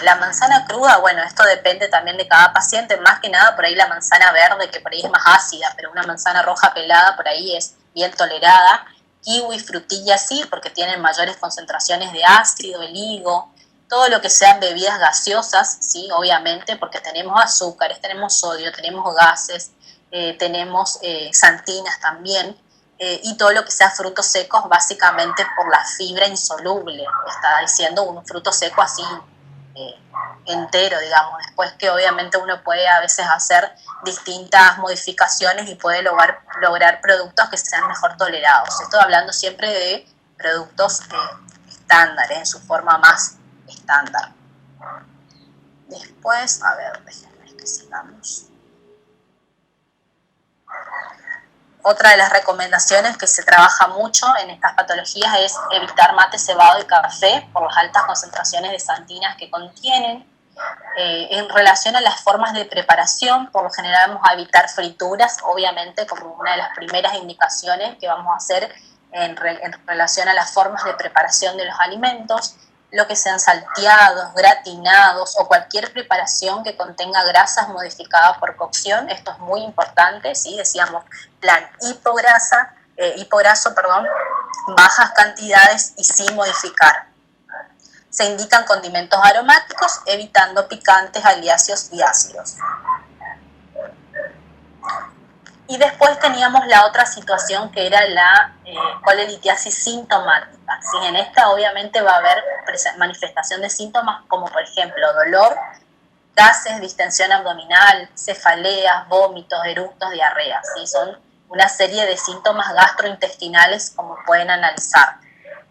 La manzana cruda, bueno, esto depende también de cada paciente, más que nada por ahí la manzana verde, que por ahí es más ácida, pero una manzana roja pelada por ahí es bien tolerada. Kiwi, frutilla sí, porque tienen mayores concentraciones de ácido, el higo, todo lo que sean bebidas gaseosas, sí, obviamente, porque tenemos azúcares, tenemos sodio, tenemos gases, tenemos xantinas también, y todo lo que sea frutos secos, básicamente por la fibra insoluble, está diciendo un fruto seco así entero, digamos, después que obviamente uno puede a veces hacer distintas modificaciones y puede lograr productos que sean mejor tolerados. Estoy hablando siempre de productos estándares, en su forma más estándar. Después, a ver, déjenme que sigamos. Otra de las recomendaciones que se trabaja mucho en estas patologías es evitar mate, cebado y café por las altas concentraciones de xantinas que contienen. En relación a las formas de preparación, por lo general vamos a evitar frituras, obviamente, como una de las primeras indicaciones que vamos a hacer en relación a las formas de preparación de los alimentos, lo que sean salteados, gratinados o cualquier preparación que contenga grasas modificadas por cocción. Esto es muy importante, ¿sí? Decíamos plan hipograso, bajas cantidades y sin modificar. Se indican condimentos aromáticos, evitando picantes, aliáceos y ácidos. Y después teníamos la otra situación que era la colelitiasis sintomática. ¿Sí? En esta obviamente va a haber manifestación de síntomas como por ejemplo dolor, gases, distensión abdominal, cefaleas, vómitos, eructos, diarreas. ¿Sí? Son una serie de síntomas gastrointestinales como pueden analizar.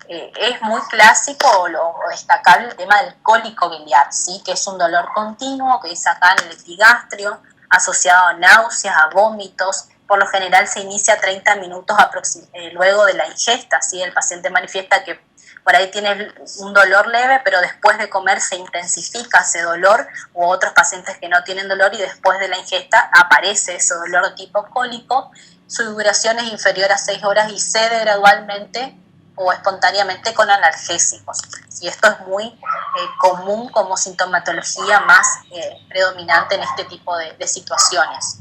Es muy clásico o destacable el tema del cólico biliar, ¿sí? Que es un dolor continuo que dice acá en el epigastrio, asociado a náuseas, a vómitos. Por lo general se inicia 30 minutos luego de la ingesta, ¿sí? El paciente manifiesta que por ahí tiene un dolor leve, pero después de comer se intensifica ese dolor, u otros pacientes que no tienen dolor y después de la ingesta aparece ese dolor tipo cólico. Su duración es inferior a 6 horas y cede gradualmente o espontáneamente con analgésicos. Y esto es muy común como sintomatología más predominante en este tipo de situaciones.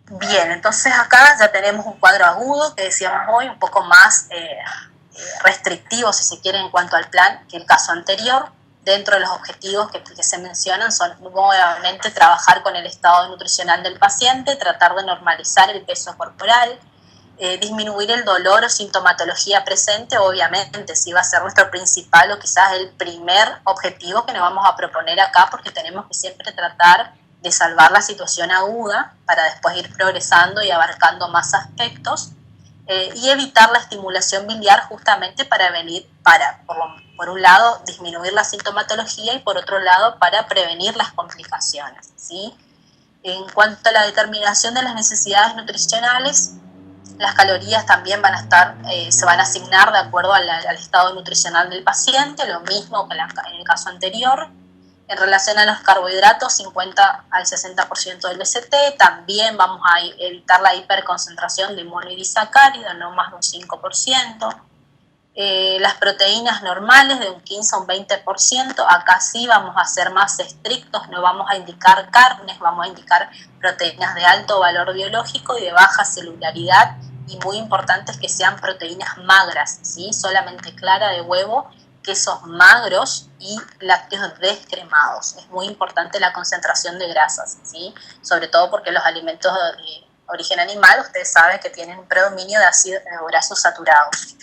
Bien, entonces acá ya tenemos un cuadro agudo que decíamos hoy, un poco más restrictivo, si se quiere, en cuanto al plan que el caso anterior. Dentro de los objetivos que se mencionan son nuevamente trabajar con el estado nutricional del paciente, tratar de normalizar el peso corporal, disminuir el dolor o sintomatología presente, obviamente, sí va a ser nuestro principal o quizás el primer objetivo que nos vamos a proponer acá, porque tenemos que siempre tratar de salvar la situación aguda para después ir progresando y abarcando más aspectos, y evitar la estimulación biliar justamente para por un lado, disminuir la sintomatología y por otro lado, para prevenir las complicaciones, ¿sí? En cuanto a la determinación de las necesidades nutricionales, las calorías también se van a asignar de acuerdo al estado nutricional del paciente, lo mismo que en el caso anterior. En relación a los carbohidratos, 50 al 60% del BCT, también vamos a evitar la hiperconcentración de monohidrisacáridos, no más de un 5%. Las proteínas normales de un 15 a un 20%, acá sí vamos a ser más estrictos, no vamos a indicar carnes, vamos a indicar proteínas de alto valor biológico y de baja celularidad, y muy importante es que sean proteínas magras, ¿sí? Solamente clara de huevo, quesos magros y lácteos descremados. Es muy importante la concentración de grasas, ¿sí? Sobre todo porque los alimentos de origen animal, ustedes saben que tienen un predominio de ácidos grasos saturados.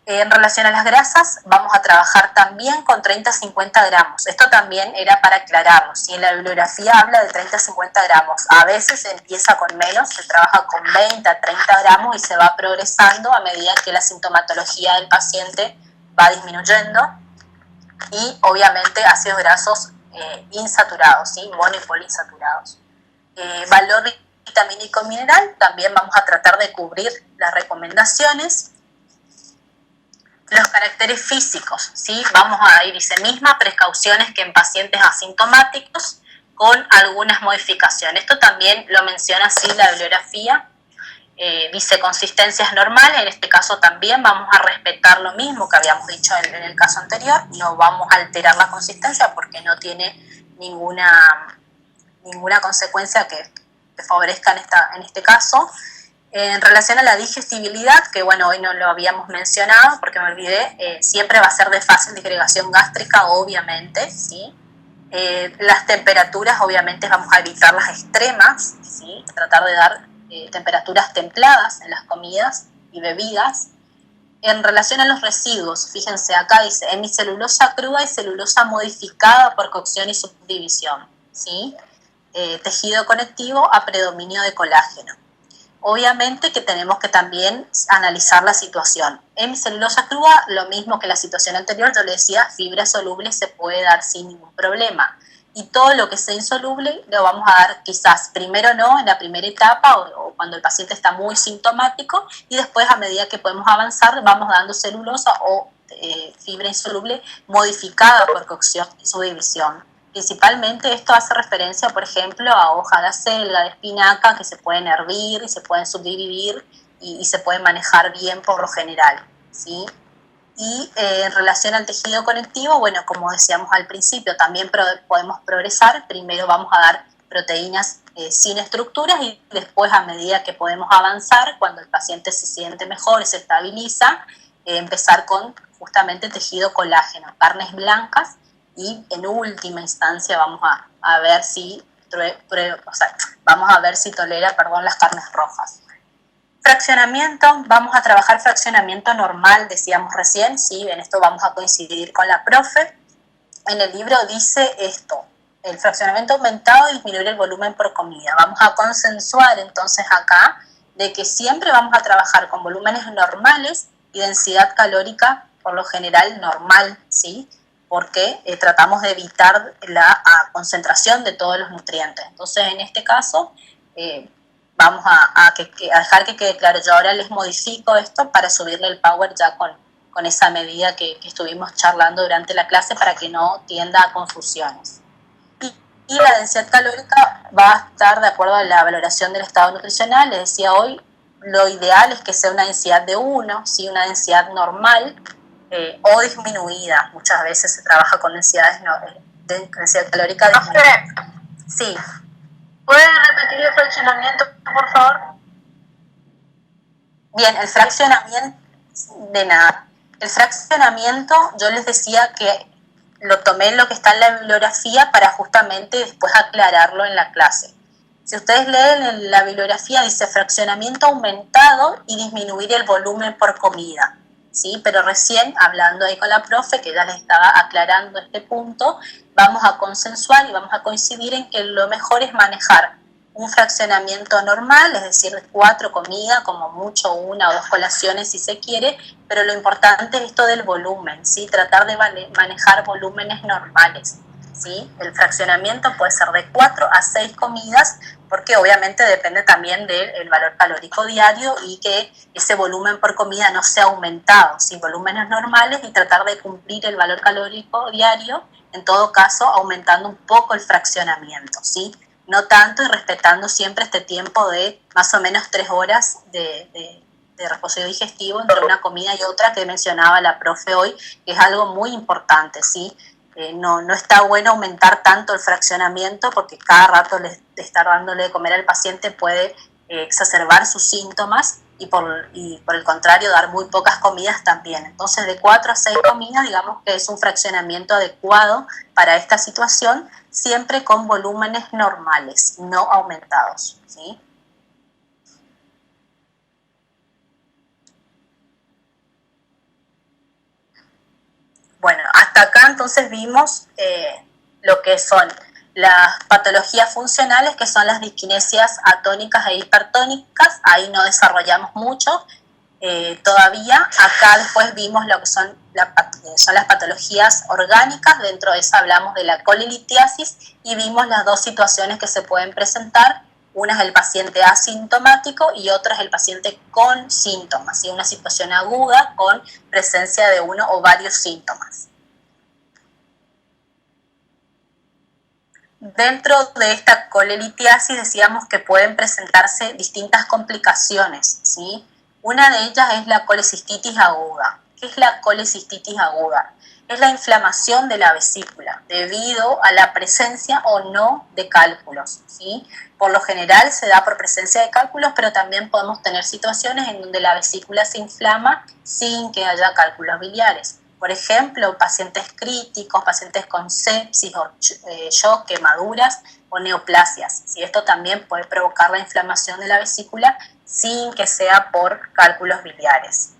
En relación a las grasas, vamos a trabajar también con 30 a 50 gramos. Esto también era para aclararlo, ¿sí? En la bibliografía habla de 30 a 50 gramos. A veces se empieza con menos, se trabaja con 20 a 30 gramos y se va progresando a medida que la sintomatología del paciente va disminuyendo. Y obviamente ácidos grasos insaturados, ¿sí? Mono y poliinsaturados. Valor vitamínico mineral, también vamos a tratar de cubrir las recomendaciones. Los caracteres físicos, ¿sí? Vamos a ir mismas precauciones que en pacientes asintomáticos con algunas modificaciones. Esto también lo menciona así la bibliografía. dice consistencias normales, en este caso también vamos a respetar lo mismo que habíamos dicho en el caso anterior, no vamos a alterar la consistencia porque no tiene ninguna consecuencia que favorezca en este caso. En relación a la digestibilidad, que bueno, hoy no lo habíamos mencionado porque me olvidé, siempre va a ser de fácil disgregación gástrica, obviamente, ¿sí? Las temperaturas, obviamente, vamos a evitar las extremas, ¿sí? Tratar de dar temperaturas templadas en las comidas y bebidas. En relación a los residuos, fíjense, acá dice hemicelulosa cruda y celulosa modificada por cocción y subdivisión, ¿sí? Tejido conectivo a predominio de colágeno. Obviamente que tenemos que también analizar la situación. En celulosa cruda, lo mismo que la situación anterior, yo le decía, fibra soluble se puede dar sin ningún problema. Y todo lo que sea insoluble lo vamos a dar quizás primero no, en la primera etapa o cuando el paciente está muy sintomático, y después a medida que podemos avanzar vamos dando celulosa o fibra insoluble modificada por cocción y subdivisión. Principalmente esto hace referencia, por ejemplo, a hoja de acelga, de espinaca, que se pueden hervir y se pueden subdividir y se pueden manejar bien por lo general, ¿sí? Y en relación al tejido conectivo, bueno, como decíamos al principio, también podemos progresar. Primero vamos a dar proteínas sin estructuras y después, a medida que podemos avanzar, cuando el paciente se siente mejor y se estabiliza, empezar con justamente tejido colágeno, carnes blancas, y en última instancia vamos a ver si vamos a ver si tolera, las carnes rojas. Fraccionamiento, vamos a trabajar fraccionamiento normal, decíamos recién, ¿sí? En esto vamos a coincidir con la profe. En el libro dice esto: el fraccionamiento aumentado y disminuir el volumen por comida. Vamos a consensuar entonces acá de que siempre vamos a trabajar con volúmenes normales y densidad calórica por lo general normal, ¿sí? Porque tratamos de evitar la concentración de todos los nutrientes. Entonces, en este caso, vamos a dejar que quede claro. Yo ahora les modifico esto para subirle el power ya con esa medida que estuvimos charlando durante la clase para que no tienda a confusiones. Y la densidad calórica va a estar de acuerdo a la valoración del estado nutricional. Les decía hoy, lo ideal es que sea una densidad de 1, ¿sí? Una densidad normal, o disminuida. Muchas veces se trabaja con densidad calórica disminuida. Sí. ¿Puede repetir el fraccionamiento, por favor? Bien, el fraccionamiento, de nada. El fraccionamiento, yo les decía que lo tomé en lo que está en la bibliografía para justamente después aclararlo en la clase. Si ustedes leen en la bibliografía, dice fraccionamiento aumentado y disminuir el volumen por comida, ¿sí? Pero recién, hablando ahí con la profe, que ya les estaba aclarando este punto, vamos a consensuar y vamos a coincidir en que lo mejor es manejar un fraccionamiento normal, es decir, 4 comidas, como mucho 1 o 2 colaciones si se quiere, pero lo importante es esto del volumen, ¿sí? Tratar de manejar volúmenes normales, ¿sí? El fraccionamiento puede ser de 4 a 6 comidas, porque obviamente depende también del valor calórico diario y que ese volumen por comida no sea aumentado, ¿sí? Volúmenes normales y tratar de cumplir el valor calórico diario, en todo caso aumentando un poco el fraccionamiento, ¿sí? No tanto, y respetando siempre este tiempo de más o menos 3 horas de reposo digestivo entre una comida y otra que mencionaba la profe hoy, que es algo muy importante, ¿sí? No está bueno aumentar tanto el fraccionamiento porque cada rato de estar dándole de comer al paciente puede exacerbar sus síntomas y por el contrario dar muy pocas comidas también. Entonces de 4 a 6 comidas digamos que es un fraccionamiento adecuado para esta situación, siempre con volúmenes normales, no aumentados, ¿sí? Bueno, hasta acá entonces vimos lo que son las patologías funcionales, que son las disquinesias atónicas e hipertónicas. Ahí no desarrollamos mucho todavía. Acá después vimos lo que son las patologías orgánicas. Dentro de eso hablamos de la colilitiasis y vimos las dos situaciones que se pueden presentar. Una es el paciente asintomático y otra es el paciente con síntomas, ¿sí? Una situación aguda con presencia de uno o varios síntomas. Dentro de esta colelitiasis decíamos que pueden presentarse distintas complicaciones, ¿sí? Una de ellas es la colecistitis aguda. ¿Qué es la colecistitis aguda? Es la inflamación de la vesícula debido a la presencia o no de cálculos, ¿sí? Por lo general se da por presencia de cálculos, pero también podemos tener situaciones en donde la vesícula se inflama sin que haya cálculos biliares. Por ejemplo, pacientes críticos, pacientes con sepsis o shock, quemaduras o neoplasias. ¿Sí? Esto también puede provocar la inflamación de la vesícula sin que sea por cálculos biliares.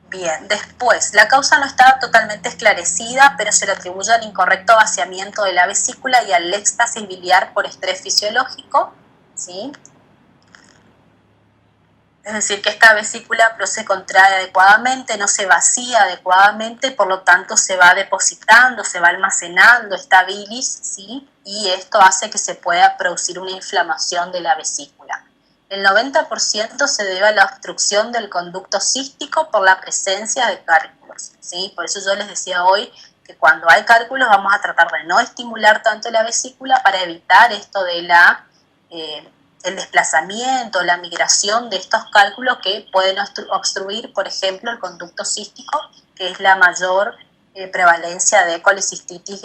Bien, después, la causa no está totalmente esclarecida, pero se le atribuye al incorrecto vaciamiento de la vesícula y al éxtasis biliar por estrés fisiológico, ¿sí? Es decir, que esta vesícula no se contrae adecuadamente, no se vacía adecuadamente, por lo tanto se va depositando, se va almacenando esta bilis, ¿sí? Y esto hace que se pueda producir una inflamación de la vesícula. El 90% se debe a la obstrucción del conducto cístico por la presencia de cálculos, ¿sí? Por eso yo les decía hoy que cuando hay cálculos vamos a tratar de no estimular tanto la vesícula para evitar esto de el desplazamiento, la migración de estos cálculos que pueden obstruir, por ejemplo, el conducto cístico, que es la mayor prevalencia de colecistitis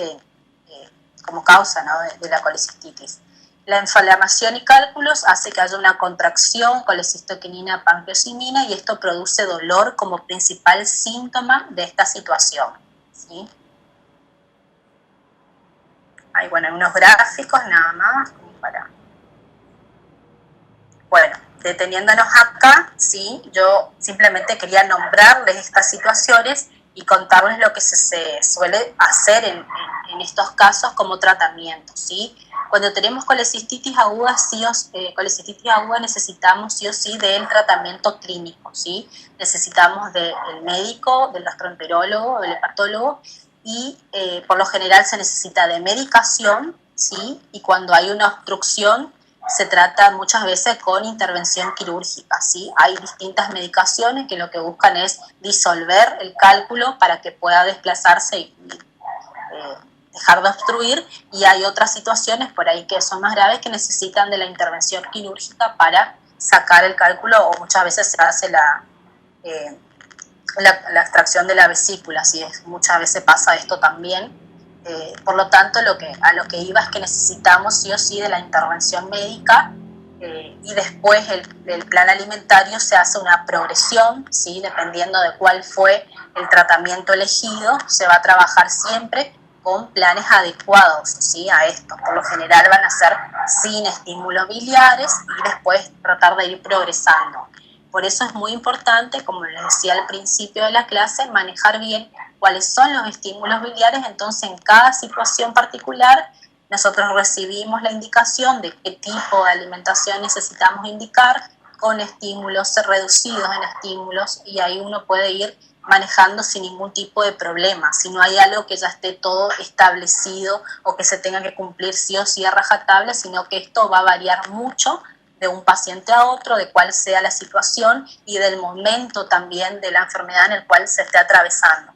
como causa, ¿no? de la colecistitis. La inflamación y cálculos hace que haya una contracción colecistoquinina pancreosimina y esto produce dolor como principal síntoma de esta situación, ¿sí? Hay, bueno, unos gráficos nada más como para... Bueno, deteniéndonos acá, ¿sí? Yo simplemente quería nombrarles estas situaciones y contarles lo que se suele hacer en estos casos como tratamiento, ¿sí? Cuando tenemos colecistitis aguda, colecistitis aguda necesitamos sí o sí del tratamiento clínico, ¿sí? Necesitamos del médico, del gastroenterólogo, del hepatólogo y por lo general se necesita de medicación, ¿sí? Y cuando hay una obstrucción se trata muchas veces con intervención quirúrgica, ¿sí? Hay distintas medicaciones que lo que buscan es disolver el cálculo para que pueda desplazarse y dejar de obstruir, y hay otras situaciones por ahí que son más graves que necesitan de la intervención quirúrgica para sacar el cálculo, o muchas veces se hace la extracción de la vesícula, ¿sí? Muchas veces pasa esto también. Por lo tanto, a lo que iba es que necesitamos sí o sí de la intervención médica y después el plan alimentario se hace una progresión, ¿sí? Dependiendo de cuál fue el tratamiento elegido, se va a trabajar siempre con planes adecuados, ¿sí? A esto. Por lo general van a ser sin estímulos biliares y después tratar de ir progresando. Por eso es muy importante, como les decía al principio de la clase, manejar bien cuáles son los estímulos biliares. Entonces, en cada situación particular, nosotros recibimos la indicación de qué tipo de alimentación necesitamos indicar, con estímulos reducidos en estímulos, y ahí uno puede ir manejando sin ningún tipo de problema. Si no hay algo que ya esté todo establecido o que se tenga que cumplir sí o sí a rajatabla, sino que esto va a variar mucho de un paciente a otro, de cuál sea la situación y del momento también de la enfermedad en el cual se esté atravesando.